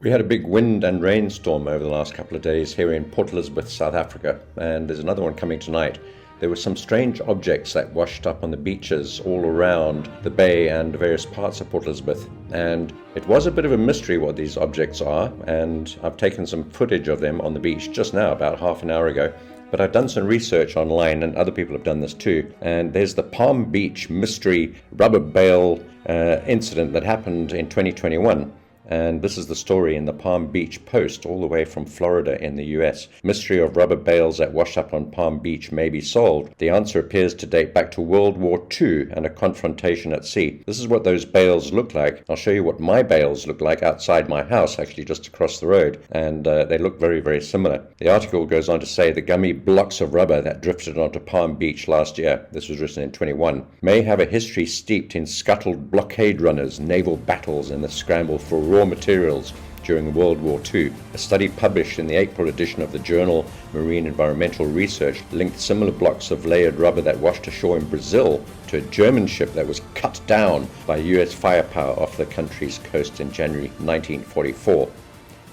We had a big wind and rainstorm over the last couple of days here in Port Elizabeth, South Africa, and there's another one coming tonight. There were some strange objects that washed up on the beaches all around the bay and various parts of Port Elizabeth, and it was a bit of a mystery what these objects are, and I've taken some footage of them on the beach just now, about half an hour ago. But I've done some research online, and other people have done this too, and there's the Palm Beach mystery rubber bale incident that happened in 2021. And this is the story in the Palm Beach Post, all the way from Florida in the US. Mystery of rubber bales that washed up on Palm Beach may be solved. The answer appears to date back to World War II and a confrontation at sea. This is what those bales look like. I'll show you what my bales look like outside my house, actually just across the road. And they look very, very similar. The article goes on to say the gummy blocks of rubber that drifted onto Palm Beach last year, this was written in 21, may have a history steeped in scuttled blockade runners, naval battles, and the scramble for raw materials during World War II. A study published in the April edition of the journal Marine Environmental Research linked similar blocks of layered rubber that washed ashore in Brazil to a German ship that was cut down by US firepower off the country's coast in January 1944.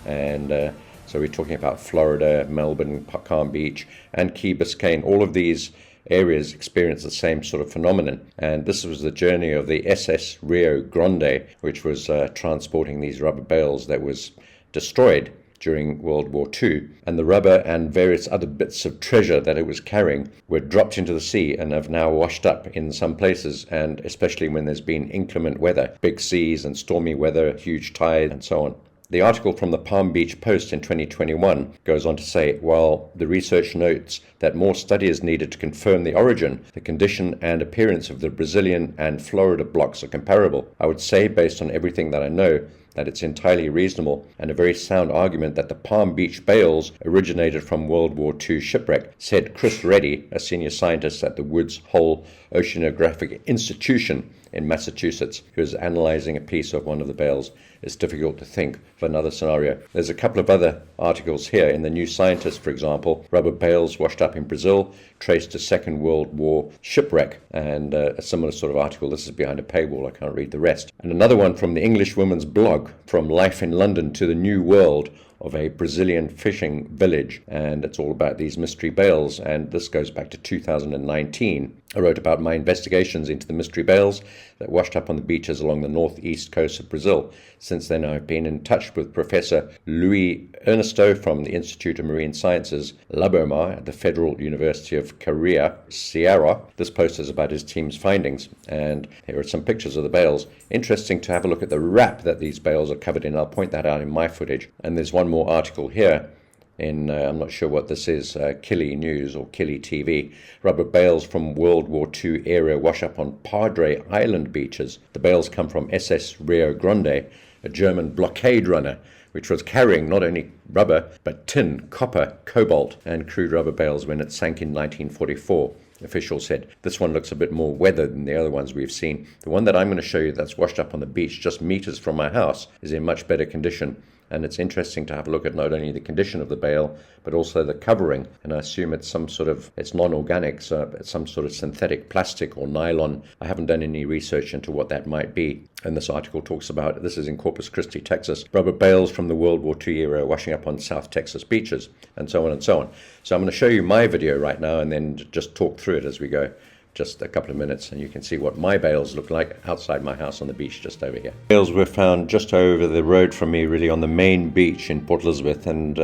And so we're talking about Florida, Melbourne, Palm Beach, and Key Biscayne. All of these areas experience the same sort of phenomenon. And this was the journey of the SS Rio Grande, which was transporting these rubber bales that was destroyed during World War II. And the rubber and various other bits of treasure that it was carrying were dropped into the sea and have now washed up in some places, and especially when there's been inclement weather, big seas and stormy weather, huge tide and so on. The article from the Palm Beach Post in 2021 goes on to say, while the research notes that more study is needed to confirm the origin, the condition and appearance of the Brazilian and Florida blocks are comparable. I would say, based on everything that I know, that it's entirely reasonable and a very sound argument that the Palm Beach bales originated from World War II shipwreck, said Chris Reddy, a senior scientist at the Woods Hole Oceanographic Institution in Massachusetts, who is analyzing a piece of one of the bales. It's difficult to think of another scenario. There's a couple of other articles here. In the New Scientist, for example, rubber bales washed up in Brazil, traced to Second World War shipwreck, and a similar sort of article. This is behind a paywall, I can't read the rest. And another one from the English Woman's blog, From Life in London to the New World, of a Brazilian fishing village, and it's all about these mystery bales, and this goes back to 2019. I wrote about my investigations into the mystery bales that washed up on the beaches along the northeast coast of Brazil. Since then, I've been in touch with Professor Luis Ernesto from the Institute of Marine Sciences, Labomar, at the Federal University of Ceará. This post is about his team's findings, and here are some pictures of the bales. Interesting to have a look at the wrap that these bales are covered in. I'll point that out in my footage. And there's one more article here in, I'm not sure what this is, Kili News or Kili TV. Rubber bales from World War II era wash up on Padre Island beaches. The bales come from SS Rio Grande, a German blockade runner, which was carrying not only rubber, but tin, copper, cobalt, and crude rubber bales when it sank in 1944. Officials said. This one looks a bit more weathered than the other ones we've seen. The one that I'm going to show you that's washed up on the beach just meters from my house is in much better condition. And it's interesting to have a look at not only the condition of the bale, but also the covering. And I assume it's some sort of, it's non-organic, so it's some sort of synthetic plastic or nylon. I haven't done any research into what that might be. And this article talks about, this is in Corpus Christi, Texas, rubber bales from the World War II era washing up on South Texas beaches, and so on and so on. So I'm going to show you my video right now and then just talk through it as we go. Just a couple of minutes, and you can see what my bales look like outside my house on the beach just over here. Bales were found just over the road from me, really on the main beach in Port Elizabeth, and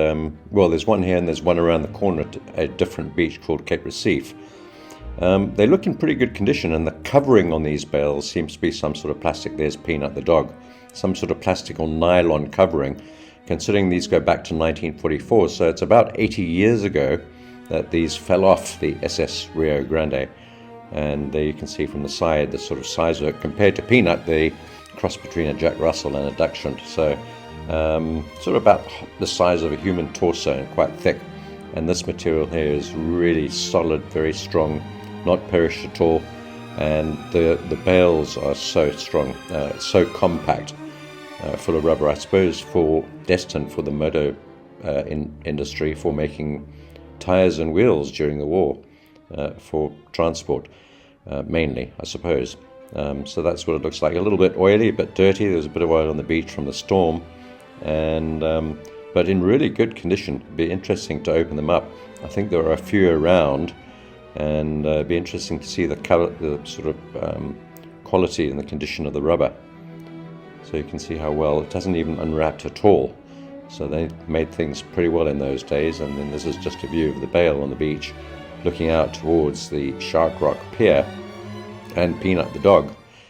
well, there's one here and there's one around the corner at a different beach called Cape Recife. They look in pretty good condition, and the covering on these bales seems to be some sort of plastic. There's Peanut the dog, some sort of plastic or nylon covering, considering these go back to 1944, so it's about 80 years ago that these fell off the SS Rio Grande. And there you can see from the side the sort of size of it. Compared to Peanut, the cross between a Jack Russell and a Dachshund. So sort of about the size of a human torso and quite thick. And this material here is really solid, very strong, not perished at all. And the bales are so strong, so compact, full of rubber. I suppose destined for the motor industry, for making tires and wheels during the war, for transport. Mainly, I suppose. So that's what it looks like. A little bit oily, a bit dirty. There's a bit of oil on the beach from the storm. and but in really good condition. It'd be interesting to open them up. I think there are a few around, and it'd be interesting to see the color, the sort of quality and the condition of the rubber. So you can see how well it hasn't even unwrapped at all. So they made things pretty well in those days. And then this is just a view of the bale on the beach, looking out towards the Shark Rock Pier and Peanut the dog.